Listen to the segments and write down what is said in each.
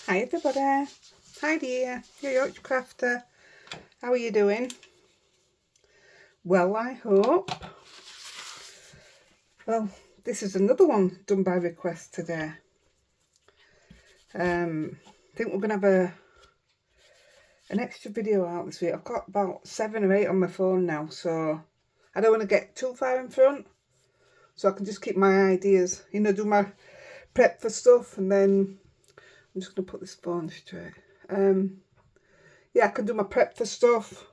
Hi everybody, Heidi here, your Yorkshire crafter. How are you doing? Well, I hope. Well, this is another one done by request today. I think we're going to have an extra video out this week. I've got about 7 or 8 on my phone now, so I don't want to get too far in front, so I can just keep my ideas, do my prep for stuff, and then I'm just going to put this phone straight. Yeah, I can do my prep for stuff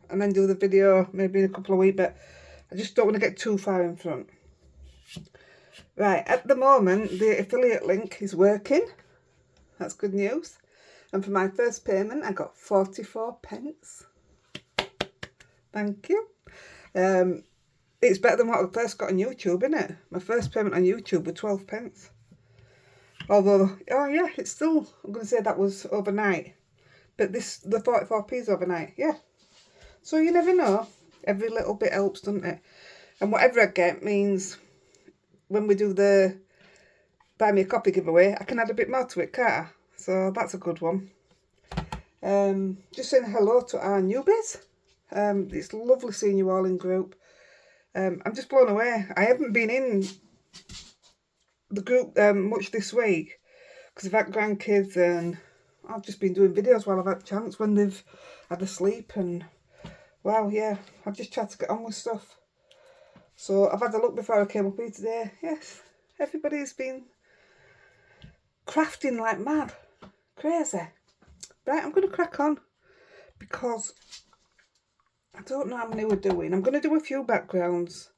and then do the video maybe in a couple of weeks, but I just don't want to get too far in front. Right, at the moment the affiliate link is working. That's good news. And for my first payment I got 44 pence. Thank you. It's better than what I first got on YouTube, isn't it? My first payment on YouTube was 12 pence. Although, oh yeah, it's still, I'm going to say that was overnight. But the 44p is overnight, yeah. So you never know. Every little bit helps, doesn't it? And whatever I get means when we do the buy me a copy giveaway, I can add a bit more to it, can't I? So that's a good one. Just saying hello to our newbies. It's lovely seeing you all in group. I'm just blown away. I haven't been in the group much this week because I've had grandkids and I've just been doing videos while I've had a chance when they've had a sleep, and wow, yeah, I've just tried to get on with stuff. So I've had a look before I came up here today. Yes, everybody's been crafting like mad. Crazy. Right, I'm going to crack on because I don't know how many we're doing. I'm going to do a few backgrounds.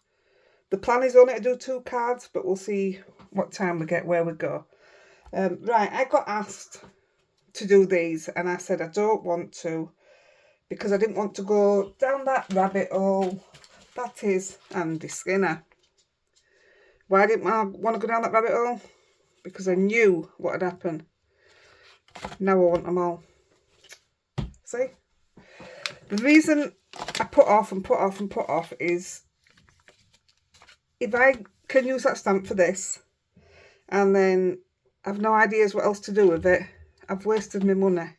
The plan is only to do 2 cards, but we'll see what time we get, where we go. Right, I got asked to do these and I said I don't want to because I didn't want to go down that rabbit hole. That is Andy Skinner. Why didn't I want to go down that rabbit hole? Because I knew what had happened. Now I want them all. See? The reason I put off and put off and put off is if I can use that stamp for this and then I've no ideas what else to do with it, I've wasted my money.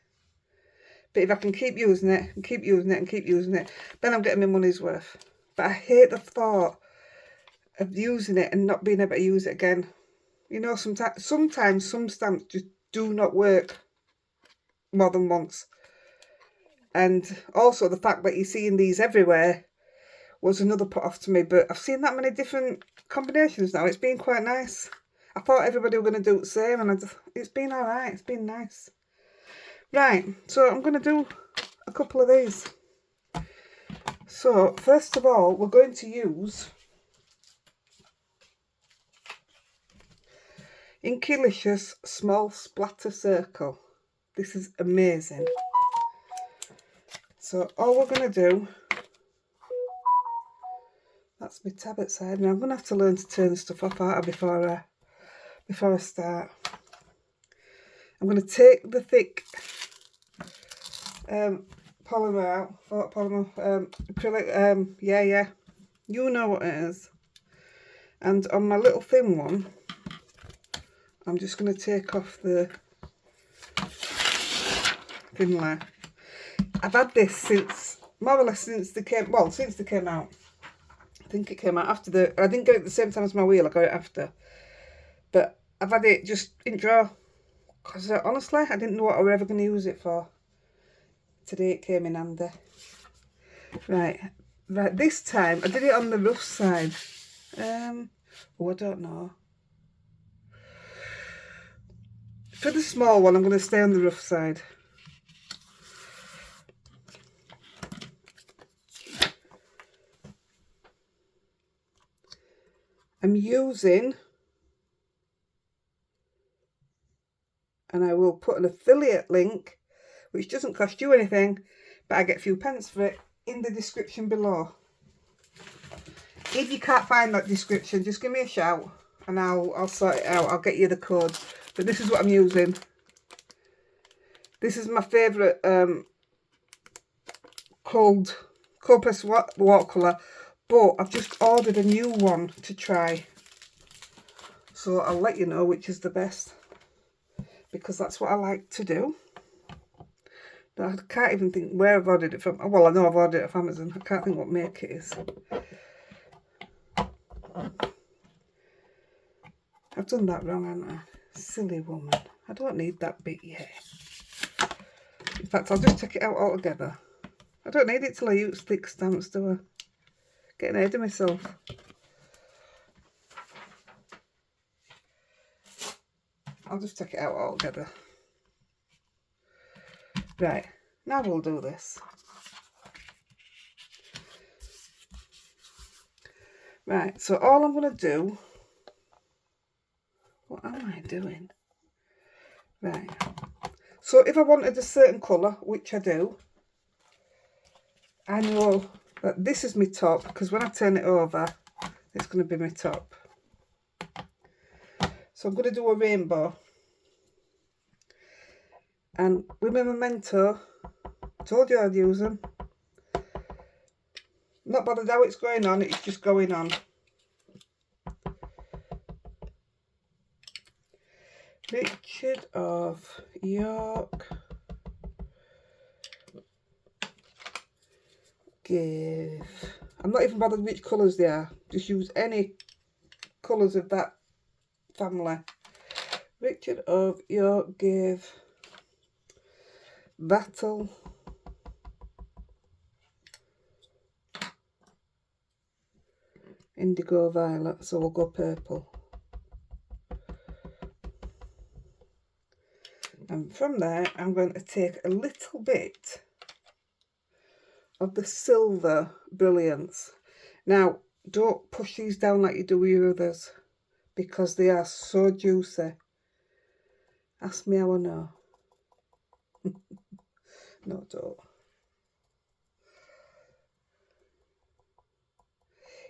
But if I can keep using it and keep using it and keep using it, then I'm getting my money's worth. But I hate the thought of using it and not being able to use it again. You know, sometimes some stamps just do not work more than once. And also the fact that you're seeing these everywhere was another put off to me. But I've seen that many different combinations now. It's been quite nice. I thought everybody were going to do the same, and it's been all right. It's been nice. Right, so I'm going to do a couple of these. So first of all, we're going to use Inkylicious Small Splatter Circle. This is amazing. So all we're going to do, that's my tab outside. Now I'm going to have to learn to turn stuff off out before I start. I'm going to take the thick polymer out, acrylic, yeah, you know what it is. And on my little thin one, I'm just going to take off the thin layer. I've had this since, more or less since they came out. I think it came out after I didn't get it at the same time as my wheel, I got it after. But I've had it just in drawer, because honestly, I didn't know what I was ever going to use it for. Today it came in handy. Right, this time I did it on the rough side. Oh, I don't know. For the small one, I'm going to stay on the rough side. I'm using, and I will put an affiliate link, which doesn't cost you anything, but I get a few pence for it, in the description below. If you can't find that description, just give me a shout and I'll sort it out. I'll get you the code. But this is what I'm using. This is my favourite cold press watercolour, but I've just ordered a new one to try. So I'll let you know which is the best. because that's what I like to do. I can't even think where I've ordered it from. Well, I know I've ordered it from Amazon. I can't think what make it is. I've done that wrong, haven't I? Silly woman. I don't need that bit yet. In fact, I'll just take it out altogether. I don't need it till I use thick stamps, do I? Getting ahead of myself. I'll just take it out altogether. Right, now we'll do this. Right, so all I'm going to do... What am I doing? Right. So if I wanted a certain colour, which I do, I know that this is my top, because when I turn it over, it's going to be my top. So I'm going to do a rainbow. And with my memento, I told you I'd use them. Not bothered how it's going on, it's just going on. Richard of York gave... I'm not even bothered which colours they are. Just use any colours of that family. Richard of York gave Battle Indigo Violet, so we'll go purple. And from there, I'm going to take a little bit of the Silver Brilliance. Now, don't push these down like you do with your others, because they are so juicy. Ask me how I know. No, don't.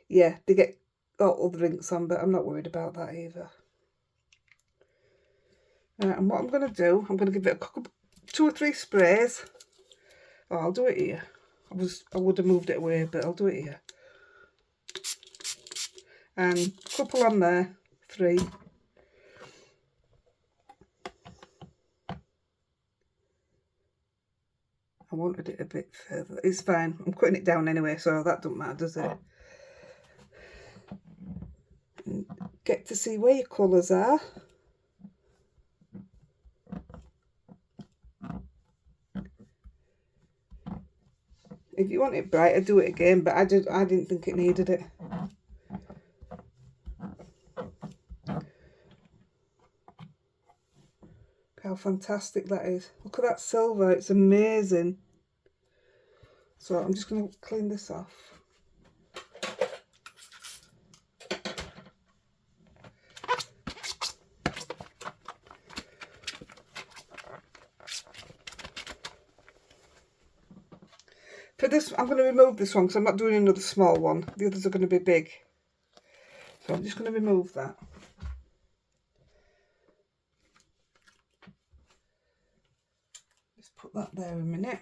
Yeah, they get all the inks on, but I'm not worried about that either. And what I'm going to do, I'm going to give it a couple, 2 or 3 sprays. Oh, I'll do it here. I would have moved it away, but I'll do it here. And a couple on there, 3. I wanted it a bit further. It's fine. I'm cutting it down anyway, so that doesn't matter, does it? And get to see where your colours are. If you want it brighter, do it again, but I didn't think it needed it. How fantastic that is. Look at that silver, it's amazing. So I'm just going to clean this off. For this, I'm going to remove this one because I'm not doing another small one. The others are going to be big. So I'm just going to remove that. Just put that there a minute.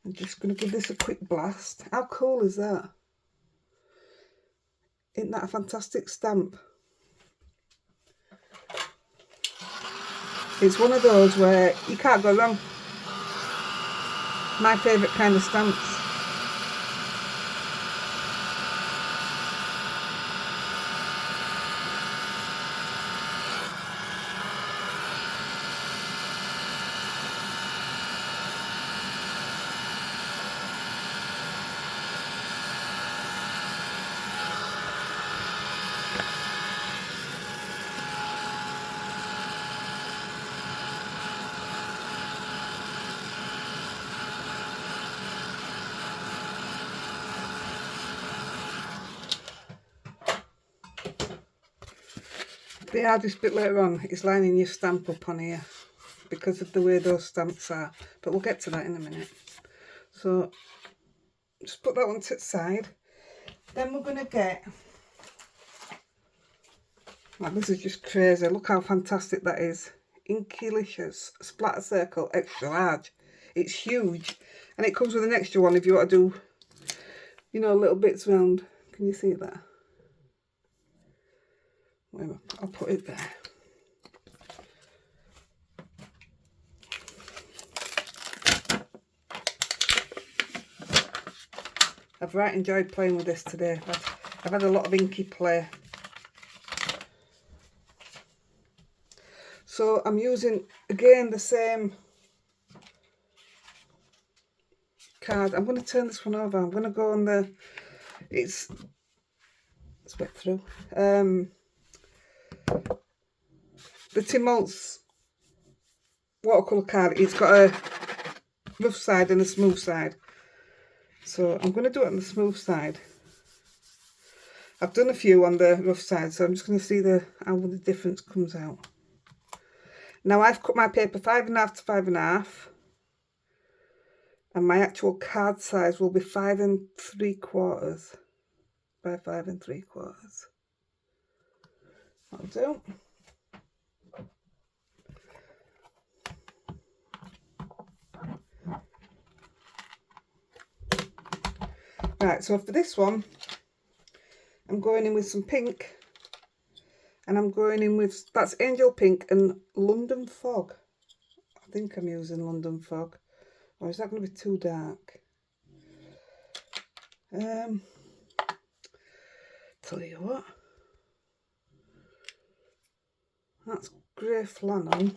I'm just going to give this a quick blast. How cool is that? Isn't that a fantastic stamp? It's one of those where you can't go wrong. My favourite kind of stamps. The hardest bit later on is lining your stamp up on here because of the way those stamps are, but we'll get to that in a minute. So just put that one to the side. Then we're going to get, oh, this is just crazy, look how fantastic that is. Inkylicious Splatter Circle Extra Large. It's huge, and it comes with an extra one if you want to do, you know, little bits around. Can you see that? Wait a minute, I'll put it there. I've right enjoyed playing with this today. I've had a lot of inky play. So I'm using, again, the same card. I'm going to turn this one over. I'm going to go on the, it's wet through. The Timoltz watercolour card. It's got a rough side and a smooth side. So I'm going to do it on the smooth side. I've done a few on the rough side, so I'm just going to see how the difference comes out. Now I've cut my paper 5.5 to 5.5, and my actual card size will be 5 3/4 by 5 3/4. That'll do. Right, so for this one, I'm going in with some pink, and I'm going in with, that's Angel Pink and London Fog. I think I'm using London Fog, or is that going to be too dark? Tell you what, that's grey flannel.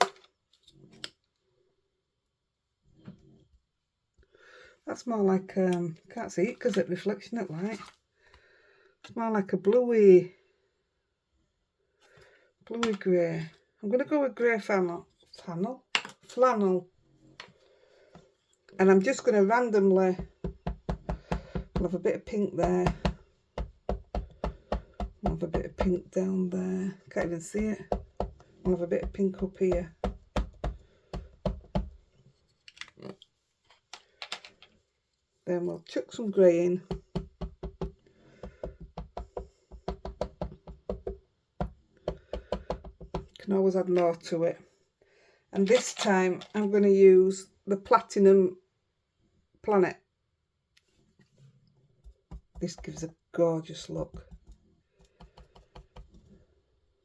That's more like, can't see it because of reflection at light. It's more like a bluey grey. I'm going to go with grey flannel. And I'm just going to randomly, I'll have a bit of pink there. I'll have a bit of pink down there. Can't even see it. I'll have a bit of pink up here. Then we'll chuck some grey in. Can always add more to it. And this time I'm going to use the Platinum Planet. This gives a gorgeous look.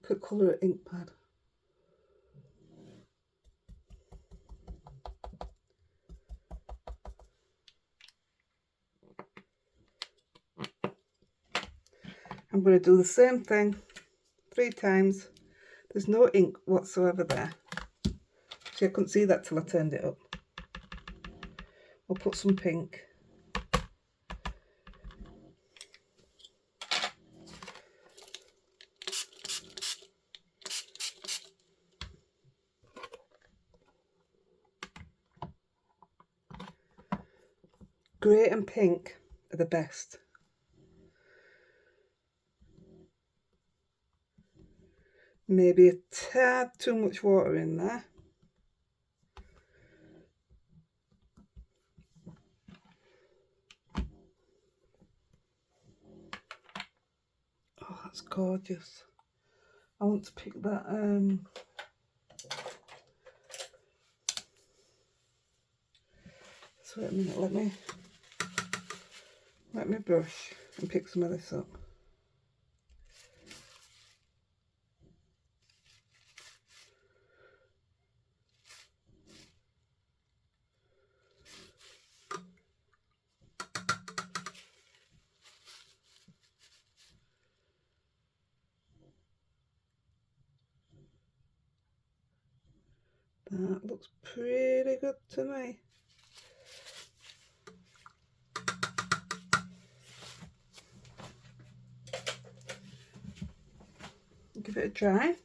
Could colour it ink pad. I'm going to do the same thing 3 times. There's no ink whatsoever there. See, I couldn't see that till I turned it up. I'll put some pink. Grey and pink are the best. Maybe a tad too much water in there. Oh, that's gorgeous. I want to pick that so wait a minute, let me brush and pick some of this up. That looks pretty good to me. Give it a try.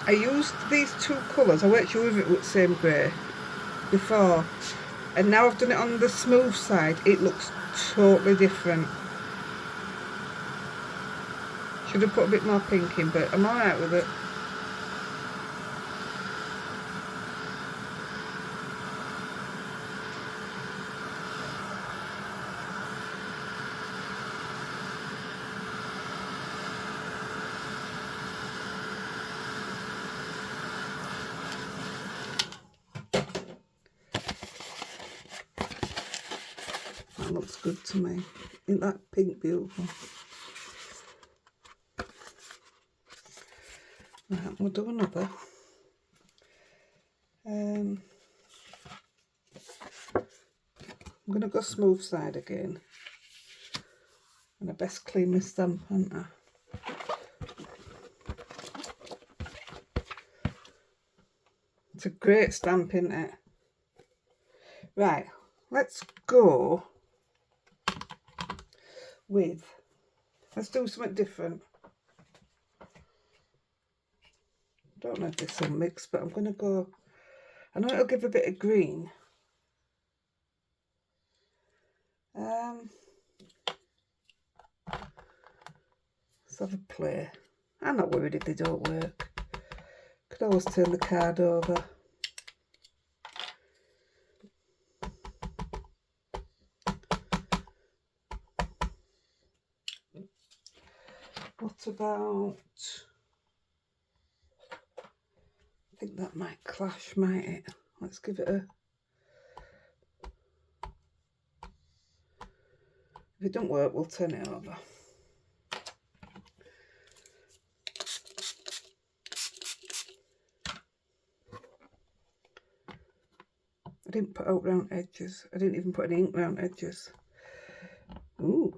I used these 2 colours, I weren't sure if it was the same grey before, and now I've done it on the smooth side, it looks totally different. Should have put a bit more pink in, but I'm alright with it. That looks good to me. Isn't that pink beautiful? Right, we'll do another. I'm going to go smooth side again. And I best clean my stamp, haven't I? It's a great stamp, isn't it? Right, let's go with, let's do something different. Don't know if this will mix, but I'm going to go, I know it'll give a bit of green. Let's have a play. I'm not worried if they don't work. Could always turn the card over. What about, I think that might clash, might it? Let's give it a, if it don't work, we'll turn it over. I didn't put out round edges. I didn't even put any ink round edges. Ooh.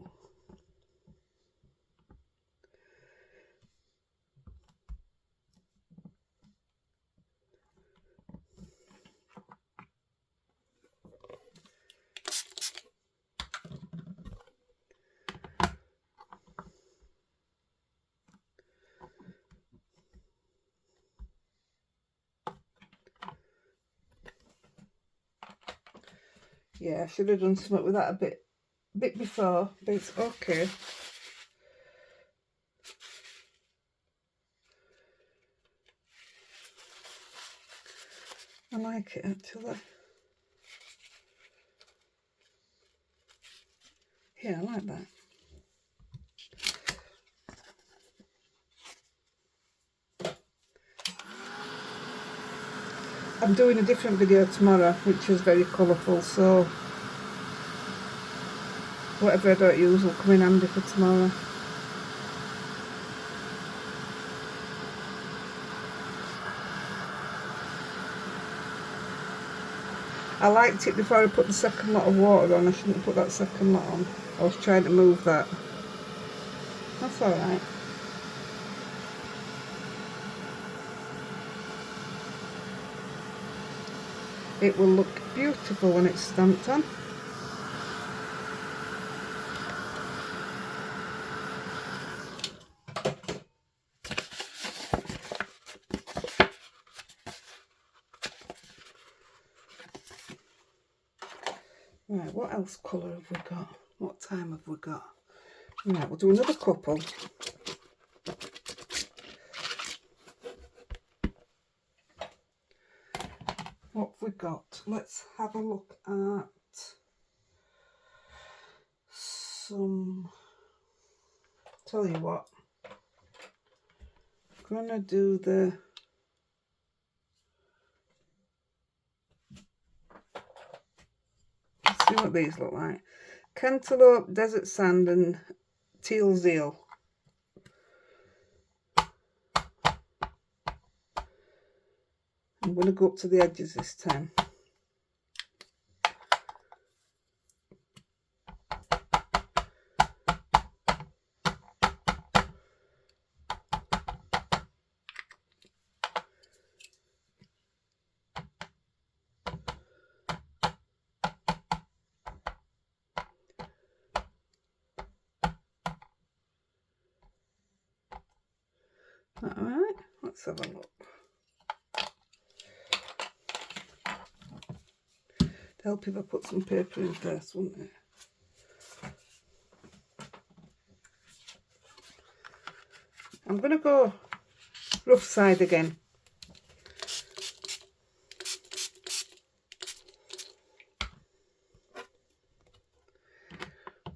Yeah, I should have done something with that a bit before, but it's okay. I like it actually. Yeah, I like that. I'm doing a different video tomorrow, which is very colourful, so whatever I don't use will come in handy for tomorrow. I liked it before I put the second lot of water on. I shouldn't have put that second lot on. I was trying to move that. That's alright. It will look beautiful when it's stamped on. Right, what else colour have we got? What time have we got? Right, we'll do another couple. What have we got? Let's have a look at some, tell you what, I'm gonna do the, let's see what these look like. Cantaloupe, Desert Sand and Teal Zeal. I'm going to go up to the edges this time. Alright, let's have a look. It'd help if I put some paper in first, wouldn't it? I'm going to go rough side again.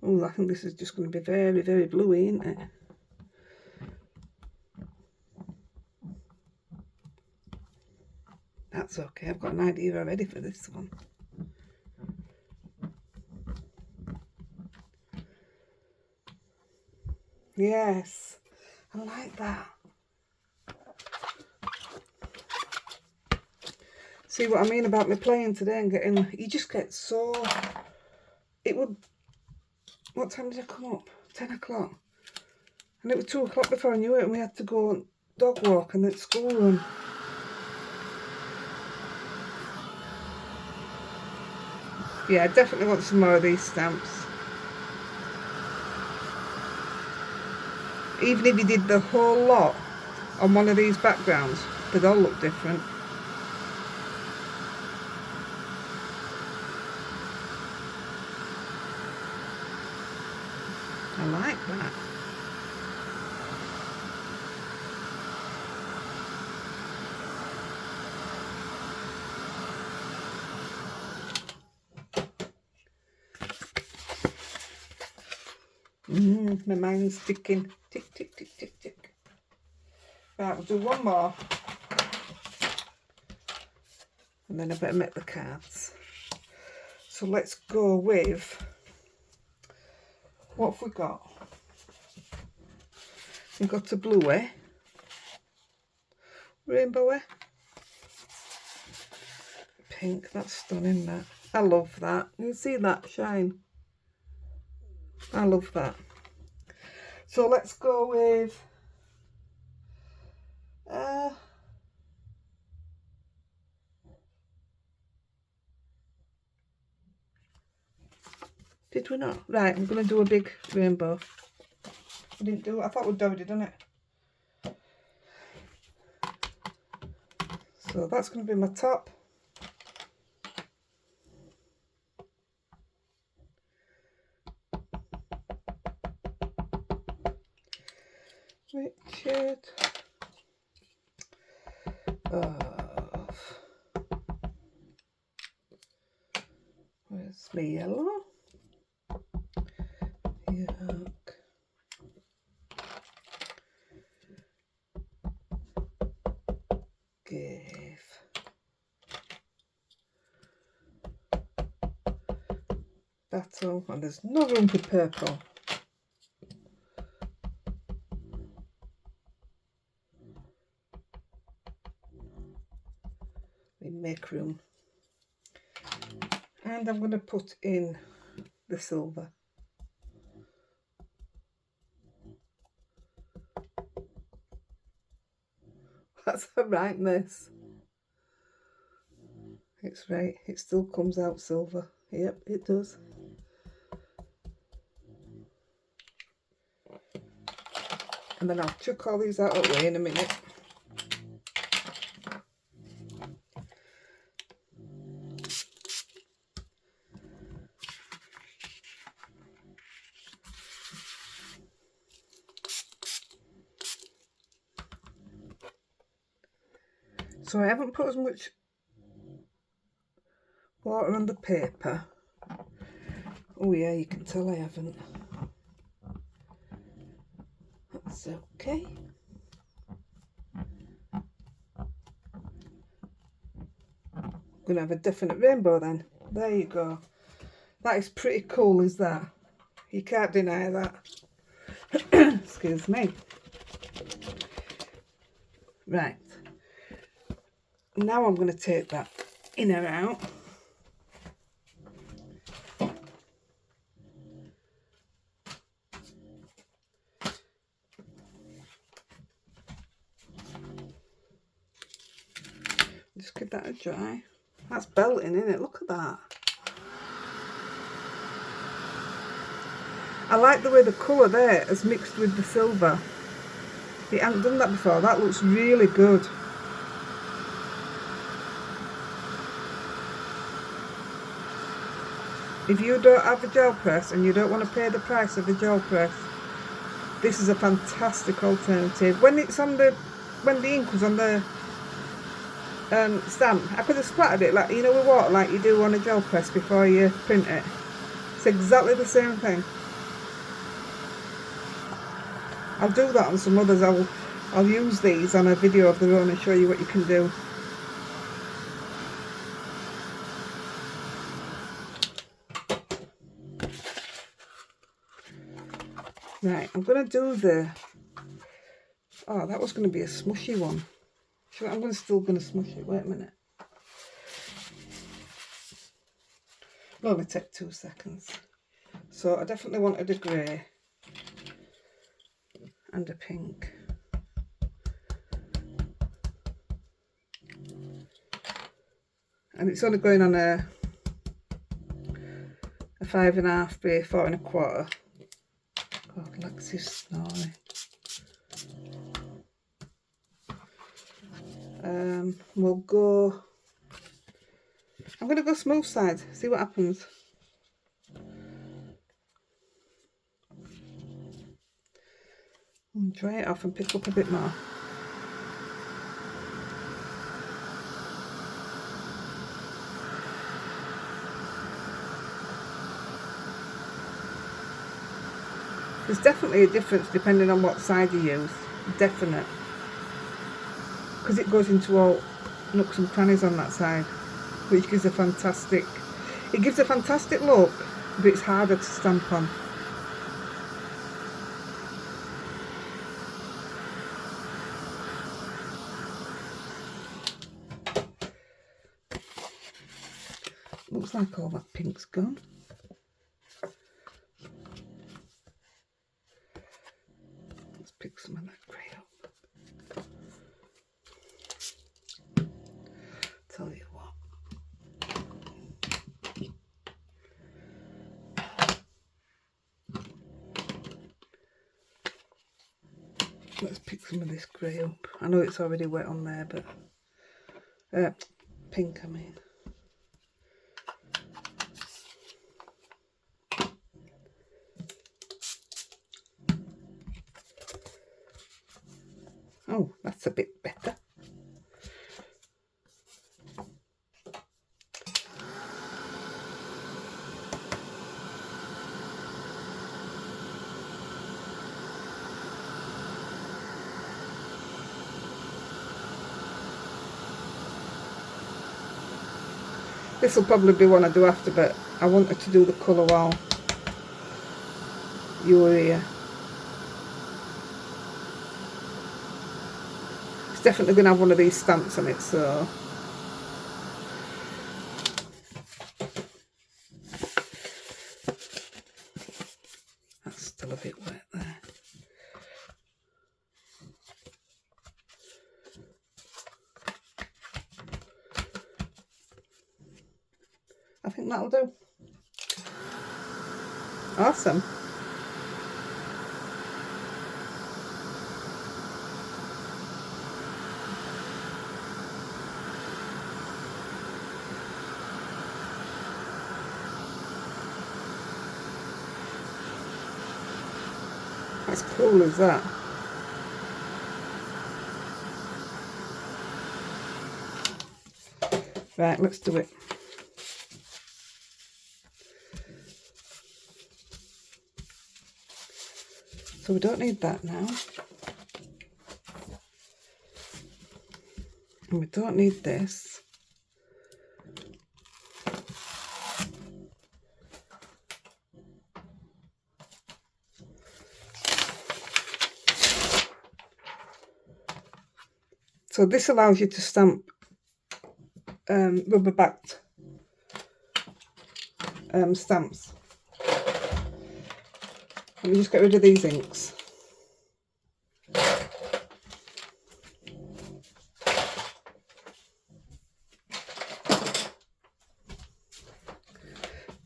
Oh, I think this is just going to be very, very bluey, isn't it? That's okay, I've got an idea already for this one. Yes, I like that. See what I mean about me playing today and getting, you just get so, it would, what time did I come up? 10 o'clock. And it was 2 o'clock before I knew it, and we had to go dog walking at school run. Yeah, I definitely want some more of these stamps. Even if you did the whole lot on one of these backgrounds, they'd all look different. I like that. My mind's ticking. Tick, tick, tick, tick, tick. Right, we'll do one more. And then I better make the cards. So let's go with, what have we got? We've got a bluey, rainbowy, pink. That's stunning, that. I love that. You see that shine? I love that. So let's go with did we not? Right, I'm going to do a big rainbow. I didn't do it. I thought we'd already done it. So that's going to be my top. Richard of, where's my yellow? Yuck. Gave. Battle, and there's no room for purple. We make room. And I'm going to put in the silver. That's a right mess. It's right, it still comes out silver. Yep, it does. And then I'll chuck all these out of the way in a minute. So I haven't put as much water on the paper. Oh yeah, you can tell I haven't. That's okay. I'm going to have a definite rainbow then. There you go. That is pretty cool, is that? You can't deny that. Excuse me. Right. Now I'm going to take that inner out. Just give that a dry. That's belting, isn't it? Look at that. I like the way the colour there is mixed with the silver. You haven't done that before. That looks really good. If you don't have a gel press and you don't want to pay the price of a gel press, this is a fantastic alternative. When it's on the, when the ink was on the stamp, I could have splattered it, like, you know, with water, like you do on a gel press before you print it. It's exactly the same thing. I'll do that on some others. I'll use these on a video of their own and show you what you can do. Right, I'm going to do the... Oh, that was going to be a smushy one. I'm still going to smush it. Wait a minute. It'll only take 2 seconds. So I definitely wanted a grey and a pink. And it's only going on a 5.5 by 4.25. God, Lexi's snoring. We'll go... I'm going to go smooth side, see what happens. And dry it off and pick up a bit more. There's definitely a difference depending on what side you use. Definite. Because it goes into all nooks and crannies on that side, which gives a fantastic... It gives a fantastic look, but it's harder to stamp on. Looks like all that pink's gone. Let's pick some of that grey up. Tell you what. Let's pick some of this grey up. I know it's already wet on there, but pink, I mean. Oh, that's a bit better. This will probably be one I do after, but I wanted to do the colour while you were here. It's definitely going to have one of these stamps on it, so... That's still a bit wet there. I think that'll do. Awesome. As cool as that. Right, let's do it. So we don't need that now. And we don't need this. So this allows you to stamp rubber backed stamps. Let me just get rid of these inks.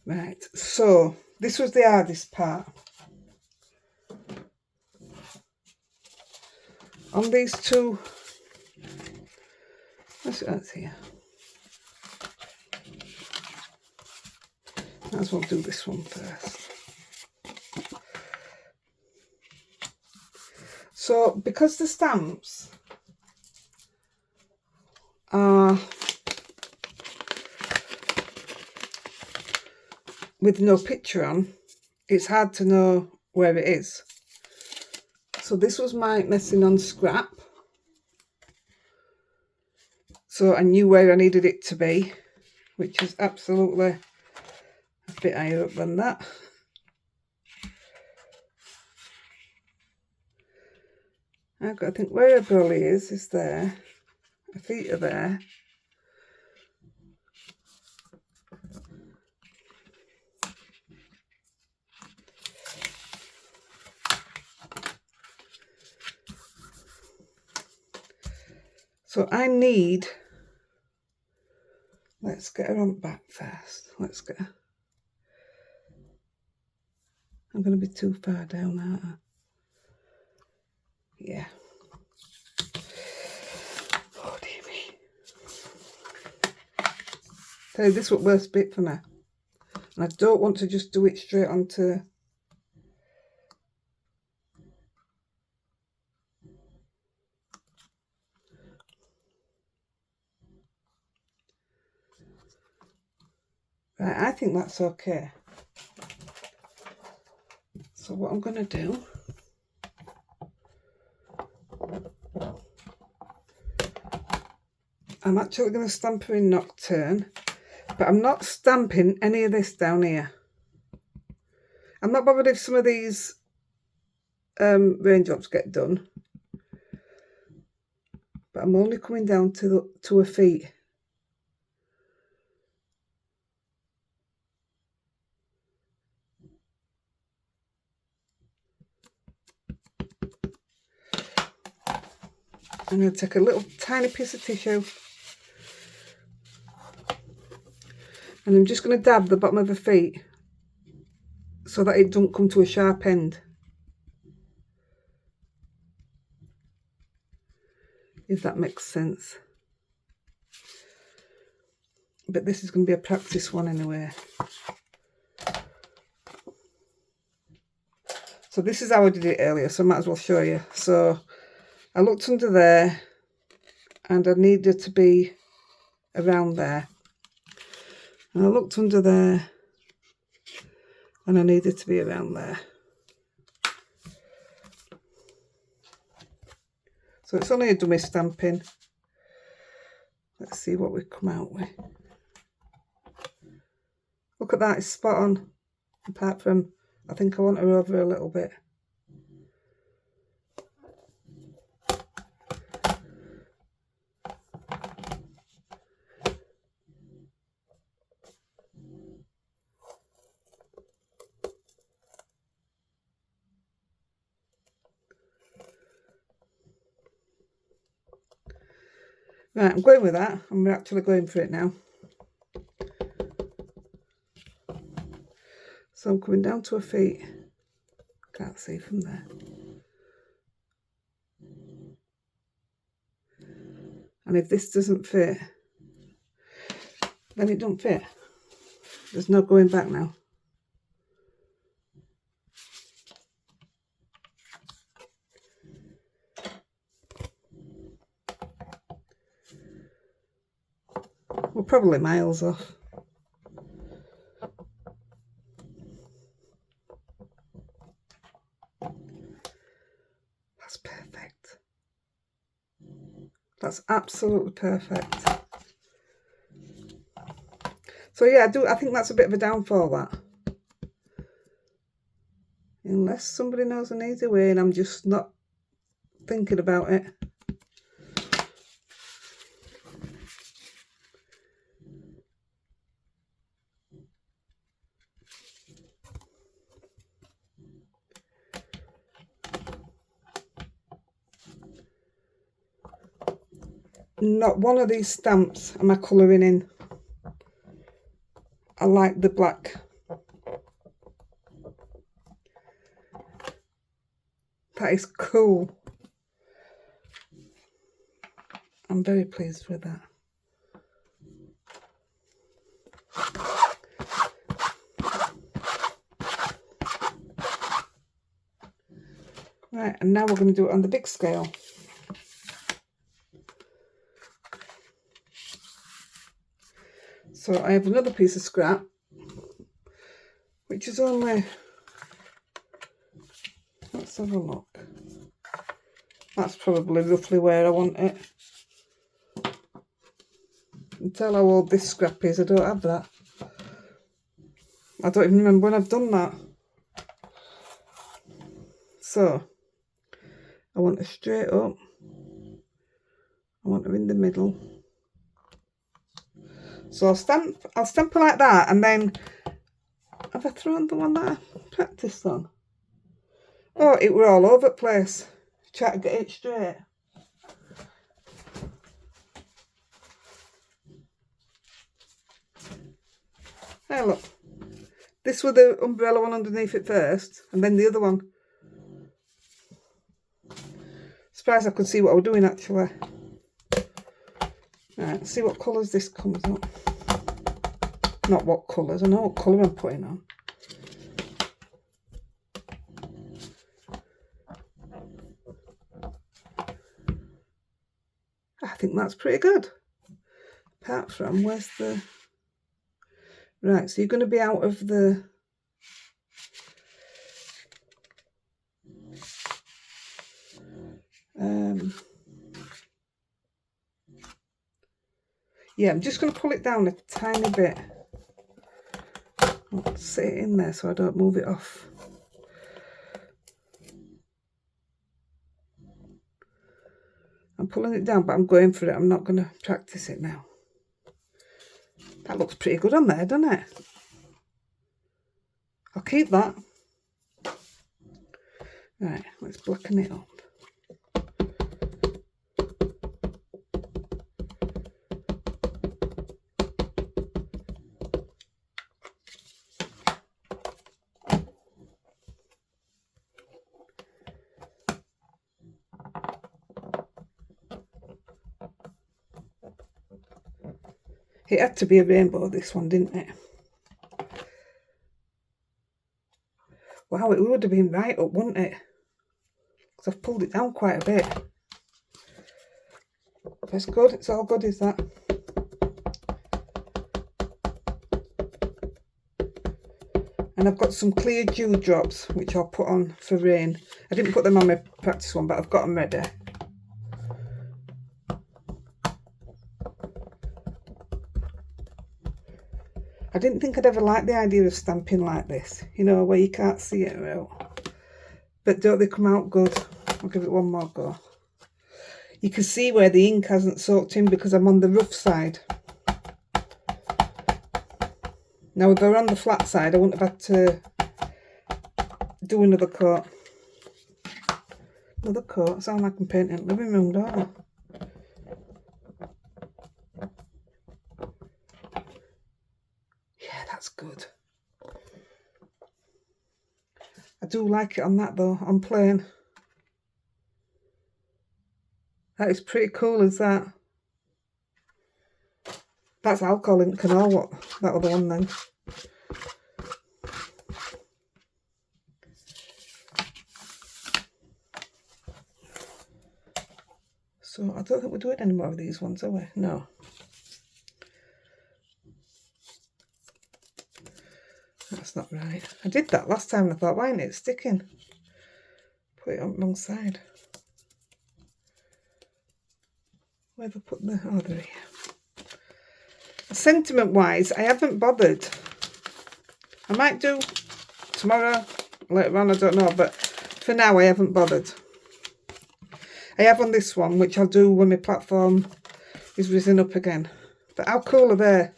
Right, so this was the hardest part. On these two, that's here. Might as well do this one first. So because the stamps are with no picture on, it's hard to know where it is. So this was my messing on scrap. So I knew where I needed it to be, which is absolutely a bit higher up than that. I've got to think where her belly is there. Her feet are there. So I need, let's get her on back first. Let's get her. I'm going to be too far down, aren't I? Yeah. Oh dear me. Tell you, this was the worst bit for me. And I don't want to just do it straight onto. Right, I think that's okay. So what I'm going to do, I'm actually going to stamp her in Nocturne, but I'm not stamping any of this down here. I'm not bothered if some of these raindrops get done, but I'm only coming down to her feet. I'm going to take a little tiny piece of tissue and I'm just going to dab the bottom of her feet so that it don't come to a sharp end. If that makes sense. But this is going to be a practice one anyway. So this is how I did it earlier, so I might as well show you. So I looked under there and I needed to be around there. And I looked under there and I needed to be around there. So it's only a dummy stamping. Let's see what we come out with. Look at that, it's spot on. Apart from, I think I want her over a little bit. Right, I'm going with that. I'm actually going for it now. So I'm coming down to her feet. Can't see from there. And if this doesn't fit, then it don't fit. There's no going back now. We're probably miles off. That's perfect. That's absolutely perfect. So yeah, I think that's a bit of a downfall, that. Unless somebody knows an easy way and I'm just not thinking about it. Not one of these stamps am I colouring in. I like the black. That is cool. I'm very pleased with that. Right, and now we're going to do it on the big scale. So I have another piece of scrap, which is only, let's have a look. That's probably roughly where I want it. And tell how old this scrap is, I don't have that. I don't even remember when I've done that. So, I want her straight up. I want her in the middle. So I'll stamp her like that, and then have I thrown the one that I practiced on? Oh, it were all over the place. Try to get it straight. Hey, look. This was the umbrella one underneath it first, and then the other one. Surprised I could see what I was doing actually. Right, see what colours this comes up. Not what colours, I know what colour I'm putting on. I think that's pretty good. Apart from, where's the... Right, so you're going to be out of the... Yeah, I'm just going to pull it down a tiny bit. I'll sit it in there so I don't move it off. I'm pulling it down, but I'm going for it. I'm not going to practice it now. That looks pretty good on there, doesn't it? I'll keep that. Right, let's blacken it up. It had to be a rainbow, this one, didn't it? Wow, it would have been right up, wouldn't it? Because I've pulled it down quite a bit. That's good, it's all good, is that? And I've got some clear dewdrops, which I'll put on for rain. I didn't put them on my practice one, but I've got them ready. I didn't think I'd ever like the idea of stamping like this, you know, where you can't see it out. But don't they come out good? I'll give it one more go. You can see where the ink hasn't soaked in because I'm on the rough side. Now if I were on the flat side, I wouldn't have had to do another coat. Another coat? Sound like I'm painting the living room, don't I? Yeah, that's good. I do like it on that though, on plain. That is pretty cool, is that? That's alcohol ink and all, what? That other one then. So I don't think we're doing any more of these ones, are we? No. That's not right. I did that last time and I thought, why isn't it sticking? Put it on the wrong side. Where have I put the... Oh, there. Sentiment-wise, I haven't bothered. I might do tomorrow, later on, I don't know, but for now I haven't bothered. I have on this one, which I'll do when my platform is risen up again. But how cool are they?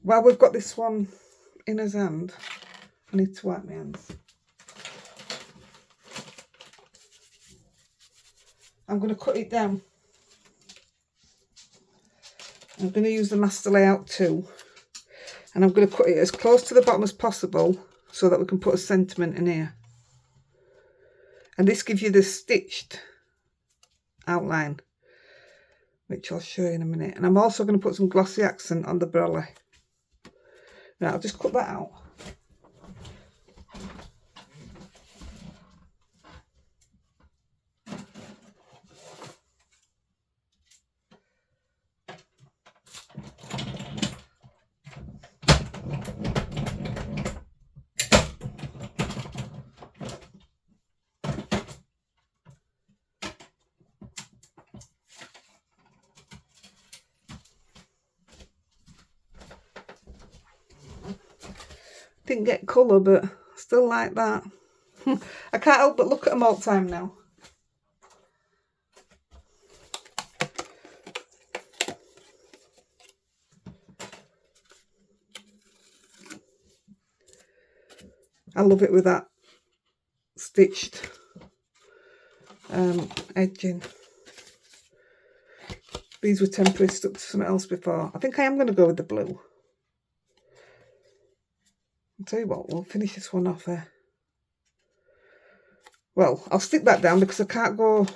Well, we've got this one in his hand. I need to wipe my hands. I'm going to cut it down. I'm going to use the master layout too. And I'm going to cut it as close to the bottom as possible so that we can put a sentiment in here. And this gives you the stitched outline, which I'll show you in a minute. And I'm also going to put some glossy accent on the brolly. Right, I'll just cut that out. Didn't get colour, but still like that. I can't help but look at them all the time now. I love it with that stitched edging. These were temporary stuck to something else before. I think I am going to go with the blue. I'll tell you what, we'll finish this one off here. Well, I'll stick that down because I can't go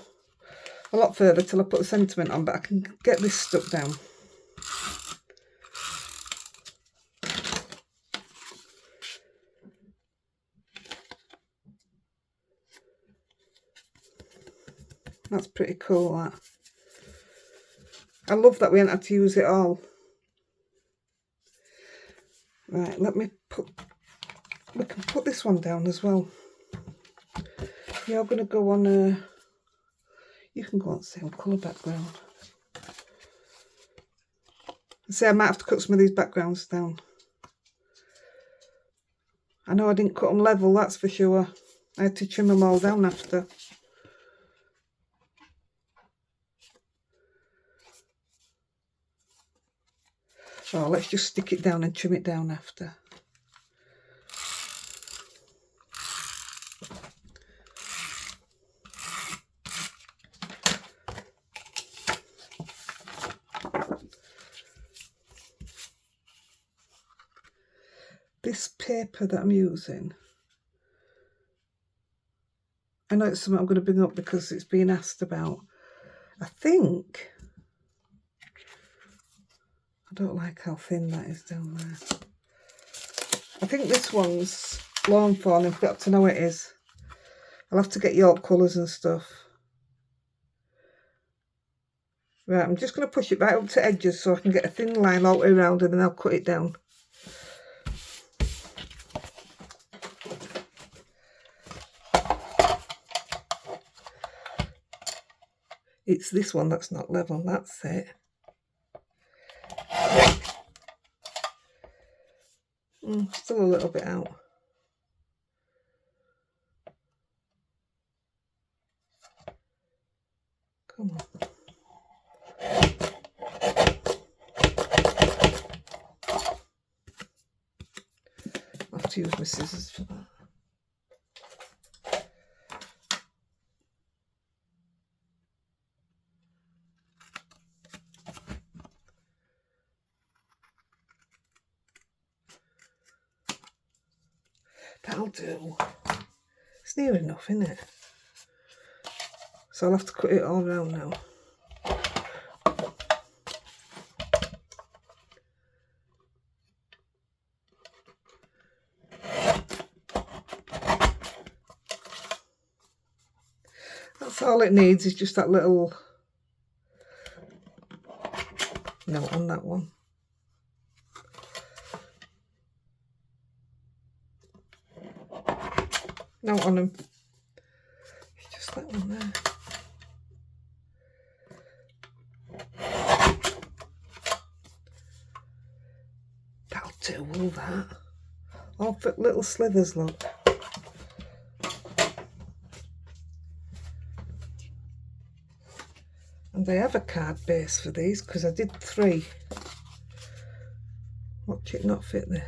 a lot further till I put the sentiment on, but I can get this stuck down. That's pretty cool, that. I love that we haven't had to use it all. Right, we can put this one down as well. You're going to go on you can go on the same colour background. I might have to cut some of these backgrounds down. I know I didn't cut them level, that's for sure. I had to trim them all down after. Oh, let's just stick it down and trim it down after. This paper that I'm using, I know it's something I'm going to bring up because it's been asked about. I don't like how thin that is down there. I think this one's lawn fawn, I've got to know it is. I'll have to get York colours and stuff. Right, I'm just going to push it right up to edges so I can get a thin line all the way around and then I'll cut it down. It's this one that's not level, that's it. Still a little bit out. Come on. I'll have to use my scissors for that. That'll do. It's near enough, isn't it? So I'll have to cut it all round now. That's all it needs, is just that little note on that one. Note on them. It's just that one there. That'll do all that. All for little slithers, look. And I have a card base for these because I did 3. Watch it not fit this.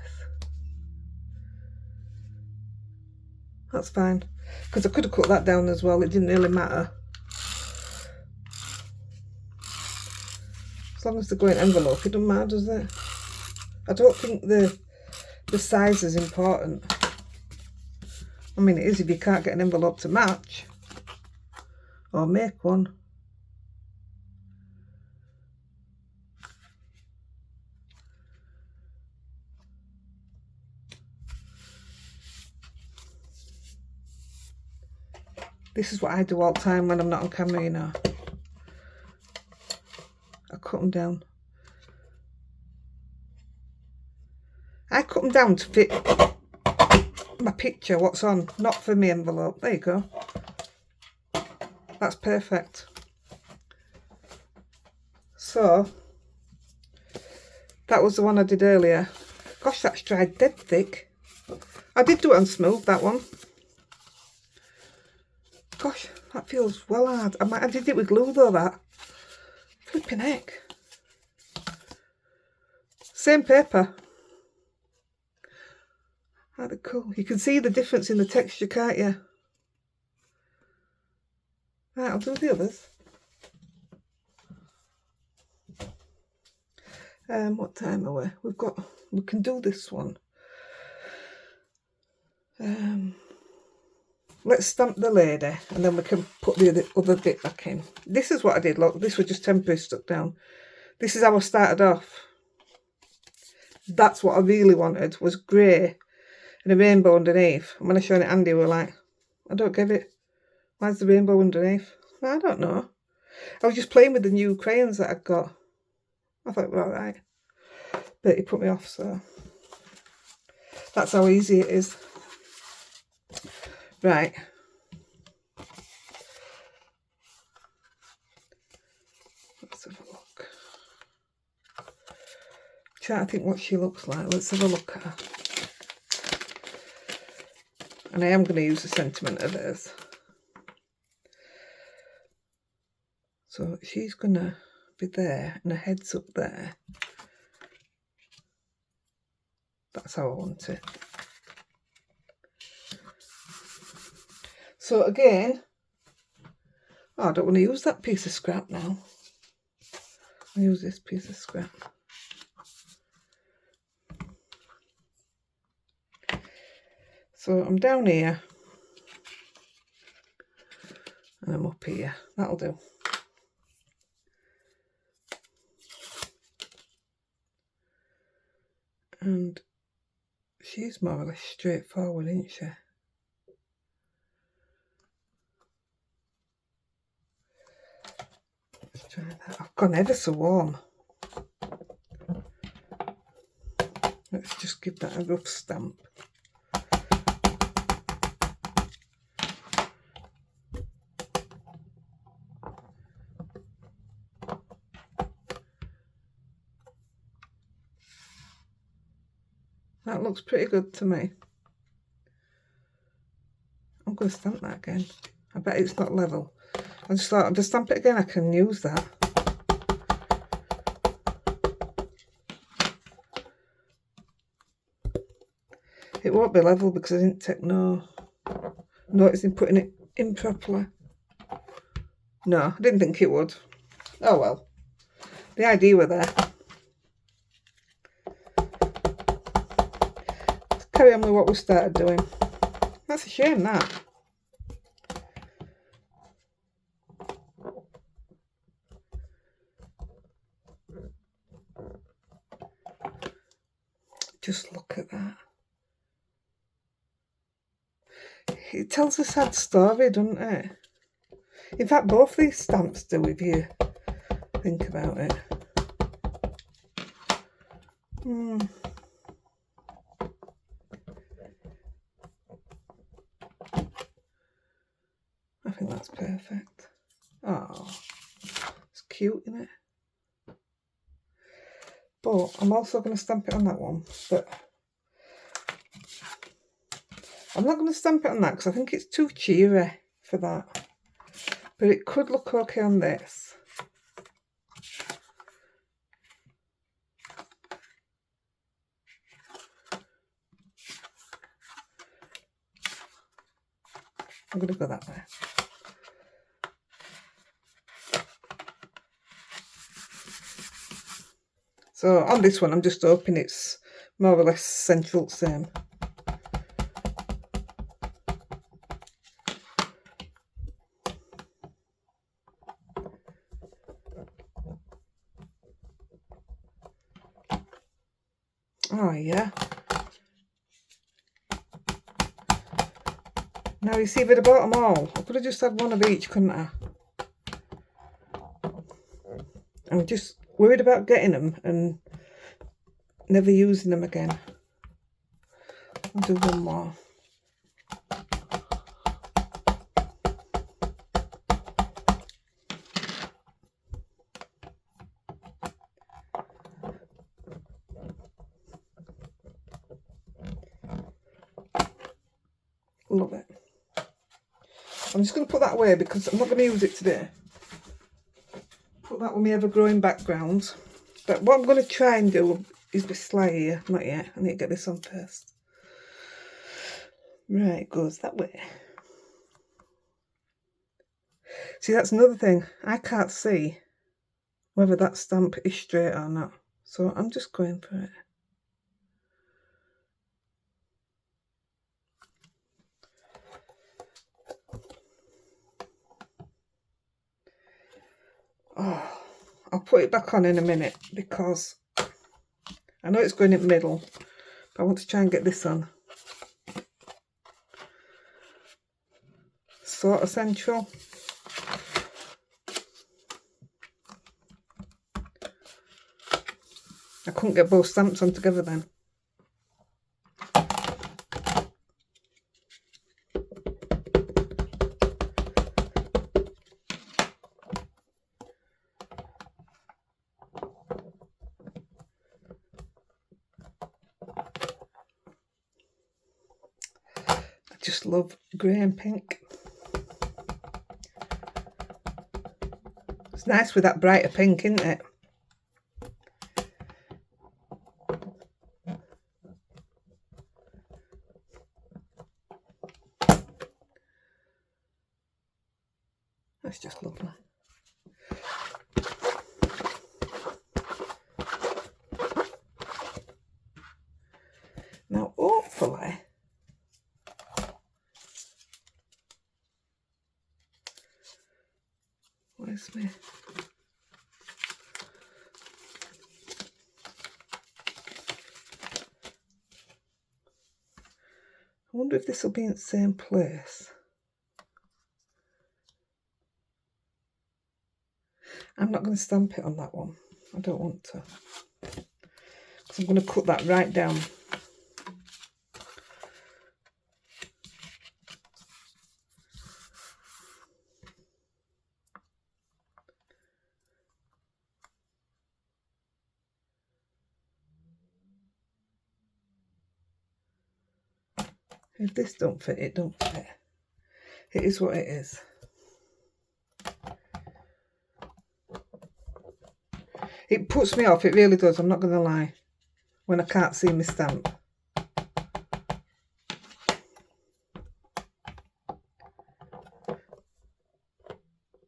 That's fine, because I could have cut that down as well, it didn't really matter. As long as they're going envelope, it doesn't matter, does it? I don't think the size is important. I mean, it is if you can't get an envelope to match or make one. This is what I do all the time when I'm not on camera, you know. I cut them down. I cut them down to fit my picture, what's on, not for my envelope. There you go. That's perfect. So, that was the one I did earlier. Gosh, that's dried dead thick. I did do it on smooth, that one. Gosh, that feels well hard. I did it with glue though, that. Flipping heck. Same paper. How cool. You can see the difference in the texture, can't you? Right, I'll do the others. What time are we? We can do this one. Let's stamp the lady and then we can put the other bit back in. This is what I did, look, this was just temporary stuck down. This is how I started off. That's what I really wanted, was grey and a rainbow underneath. And when I showed it Andy, we were like, I don't get it. Why's the rainbow underneath? I don't know. I was just playing with the new crayons that I got. I thought, well, alright. But he put me off, so that's how easy it is. Right. Let's have a look. Trying to think what she looks like. Let's have a look at her. And I am going to use the sentiment of this. So she's going to be there and her head's up there. That's how I want it. So again, I don't want to use that piece of scrap now. I'll use this piece of scrap. So I'm down here and I'm up here. That'll do. And she's more or less straightforward, isn't she? Let's try that. I've gone ever so warm. Let's just give that a rough stamp. That looks pretty good to me. I'm going to stamp that again. I bet it's not level. I just thought I'd just stamp it again, I can use that. It won't be level because I didn't take notice in putting it in properly. No, I didn't think it would. Oh well. The idea were there. Let's carry on with what we started doing. That's a shame, that. Just look at that. It tells a sad story, doesn't it? In fact, both these stamps do, if you think about it. I think that's perfect. Oh, it's cute, isn't it? But I'm also going to stamp it on that one. But I'm not going to stamp it on that because I think it's too cheery for that. But it could look okay on this. I'm going to go that way. So on this one, I'm just hoping it's more or less central same. Oh yeah. Now you see, if I'd have bought them all, I could have just had one of each, couldn't I? I'm just worried about getting them and never using them again. I'll do one more. Love it. I'm just going to put that away because I'm not going to use it today. Put that with my ever-growing background. But what I'm going to try and do is this slide here. Not yet. I need to get this on first. Right, it goes that way. See, that's another thing. I can't see whether that stamp is straight or not. So I'm just going for it. Oh, I'll put it back on in a minute because I know it's going in the middle, but I want to try and get this on. Sort of central. I couldn't get both stamps on together then. I just love grey and pink. It's nice with that brighter pink, isn't it? That's just lovely. Now, hopefully, where's me? I wonder if this will be in the same place. I'm not going to stamp it on that one. I don't want to. Because I'm going to cut that right down. If this don't fit, it don't fit. It is what it is. It puts me off, it really does, I'm not going to lie, when I can't see my stamp.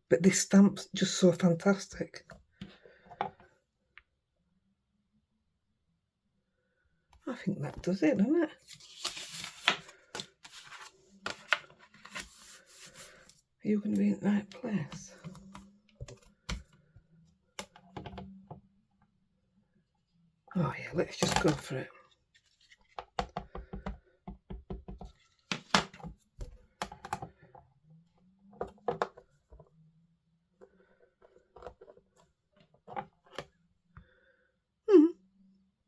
But this stamp's just so fantastic. I think that does it, doesn't it? Are you going to be in the right place? Oh yeah, let's just go for it.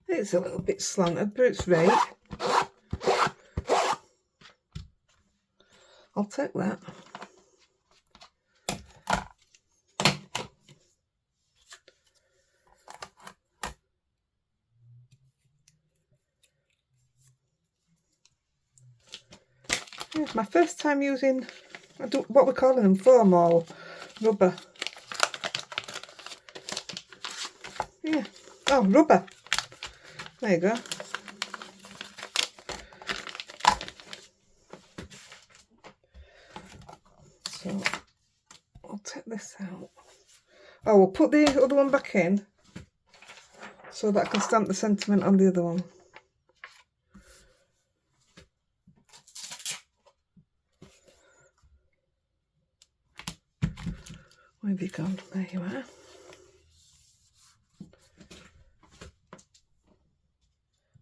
It's a little bit slanted, but it's right. I'll take that. Yeah, it's my first time using, what we're calling them, foam or rubber. Yeah. Oh, rubber. There you go. So I'll take this out. Oh, we'll put the other one back in so that I can stamp the sentiment on the other one. Where have you gone? There you are.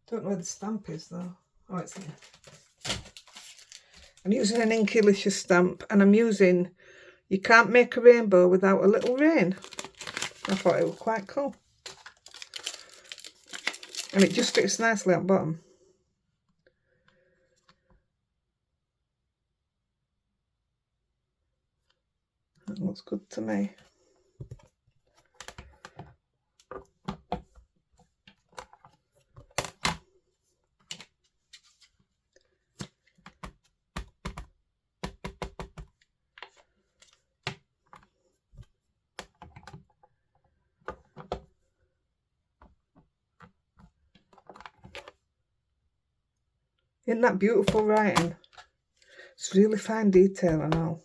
Don't know where the stamp is though. Oh, it's here. I'm using an Inkylicious stamp, and I'm using You Can't Make a Rainbow Without a Little Rain. I thought it was quite cool. And it just fits nicely at the bottom. That looks good to me. Isn't that beautiful writing? It's really fine detail and all.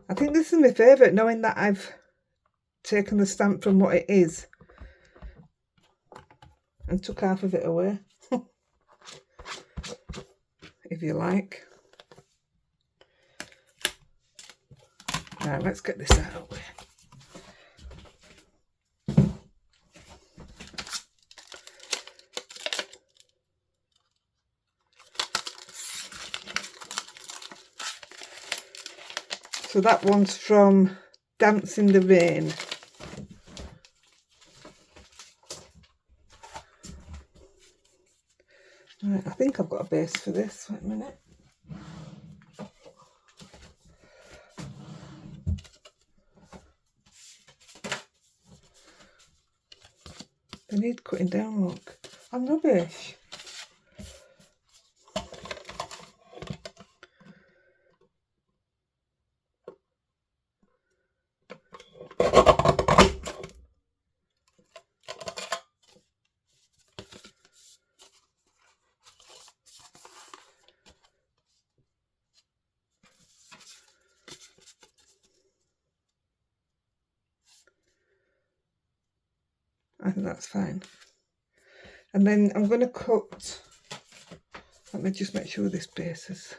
I think this is my favourite, knowing that I've taken the stamp from what it is and took half of it away, if you like. Right, let's get this out of the way. So that one's from Dance in the Rain. Right, I think I've got a base for this. Wait a minute. They need cutting down, look. I'm rubbish. I think that's fine. And then I'm going to cut, let me just make sure this base is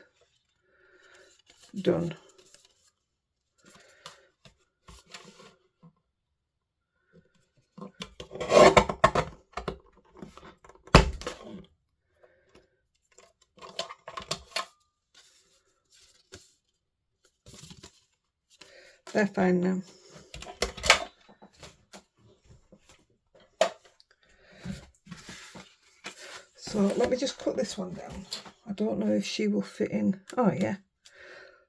done. They're fine now. So let me just cut this one down. I don't know if she will fit in. Oh yeah.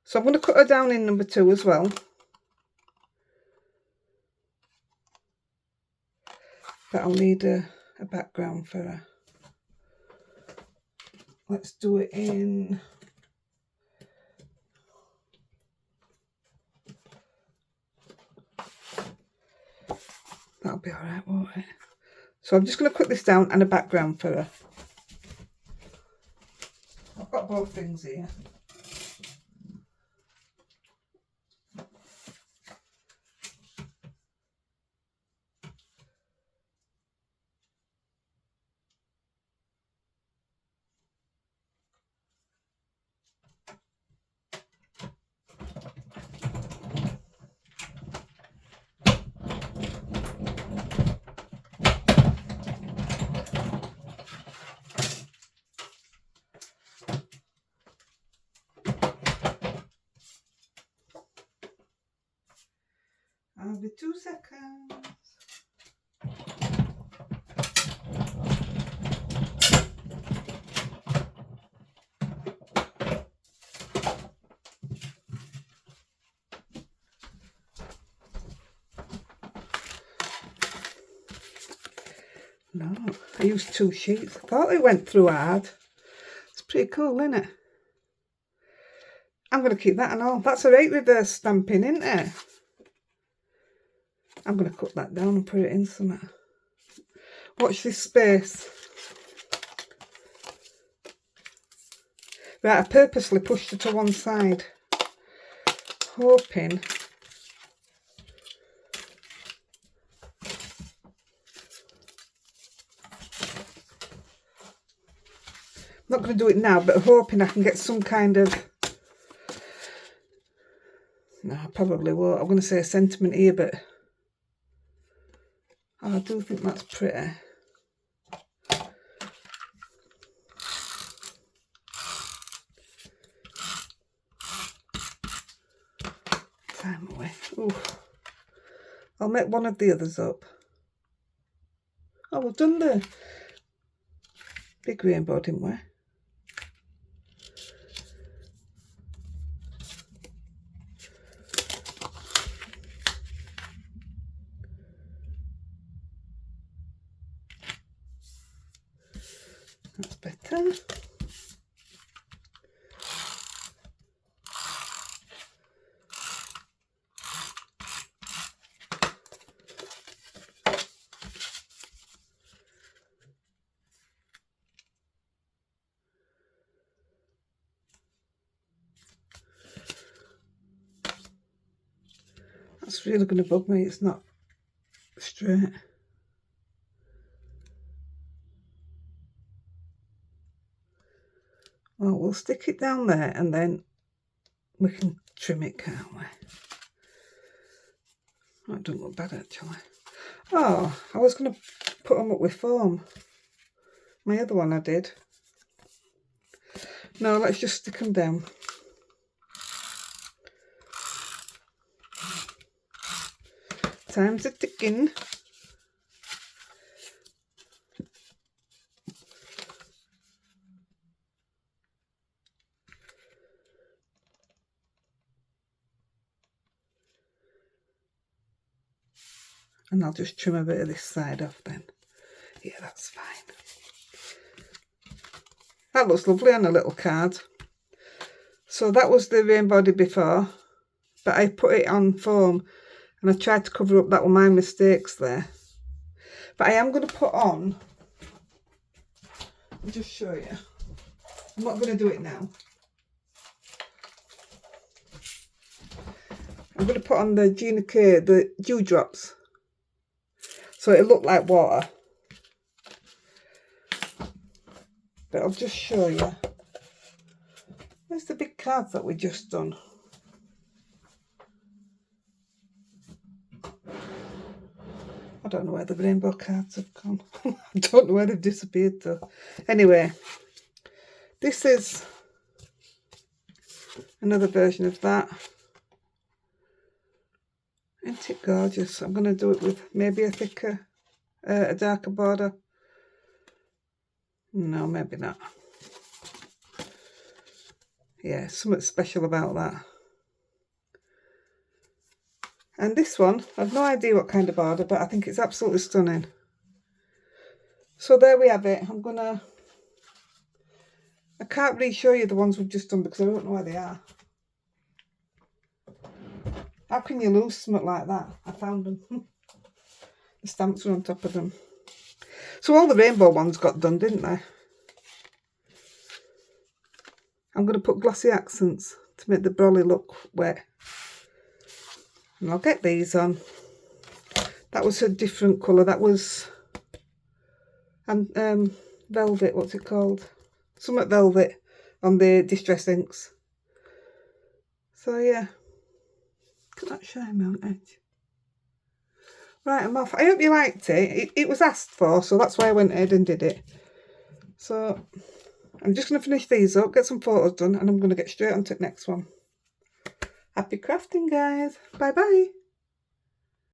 So I'm going to cut her down in number 2 as well. But I'll need a background for her. Let's do it in... That'll be alright, won't it? So I'm just going to cut this down and a background for her. I've got both things here. I'll be 2 seconds. No, I used 2 sheets. I thought it went through hard. It's pretty cool, isn't it? I'm going to keep that and all. That's a right reverse stamping, isn't it? I'm going to cut that down and put it in somewhere. Watch this space. Right, I purposely pushed it to one side, hoping I'm not going to do it now, but hoping I can get some kind of... No, I probably won't. I'm going to say a sentiment here, but... Oh, I do think that's pretty. Time away. Ooh. I'll make one of the others up. Oh, we've done the big rainbow, didn't we? That's better. It's really going to bug me. It's not straight. Well, we'll stick it down there and then we can trim it, can't we? That doesn't look bad actually. Oh, I was going to put them up with foam. My other one I did. No, let's just stick them down. Time's a ticking. And I'll just trim a bit of this side off then. Yeah, that's fine. That looks lovely on a little card. So that was the rainbow I did before, but I put it on foam and I tried to cover up. That were my mistakes there. But I am going to put on, I'll just show you. I'm not going to do it now. I'm going to put on the Gina K, the dewdrops. So it'll look like water. But I'll just show you. There's the big cards that we just done. I don't know where the rainbow cards have gone. I don't know where they've disappeared though. Anyway, this is another version of that. Isn't it gorgeous? I'm going to do it with maybe a thicker, a darker border. No, maybe not. Yeah, something special about that. And this one, I've no idea what kind of border, but I think it's absolutely stunning. So there we have it. I can't really show you the ones we've just done because I don't know where they are. How can you lose something like that? I found them. The stamps were on top of them. So all the rainbow ones got done, didn't they? I'm going to put glossy accents to make the brolly look wet. And I'll get these on. That was a different colour. That was velvet, what's it called? Somewhat velvet on the Distress inks. So yeah. Look at that shine on edge. Right, I'm off. I hope you liked it. It was asked for, so that's why I went ahead and did it. So I'm just going to finish these up, get some photos done, and I'm going to get straight on to the next one. Happy crafting, guys. Bye-bye.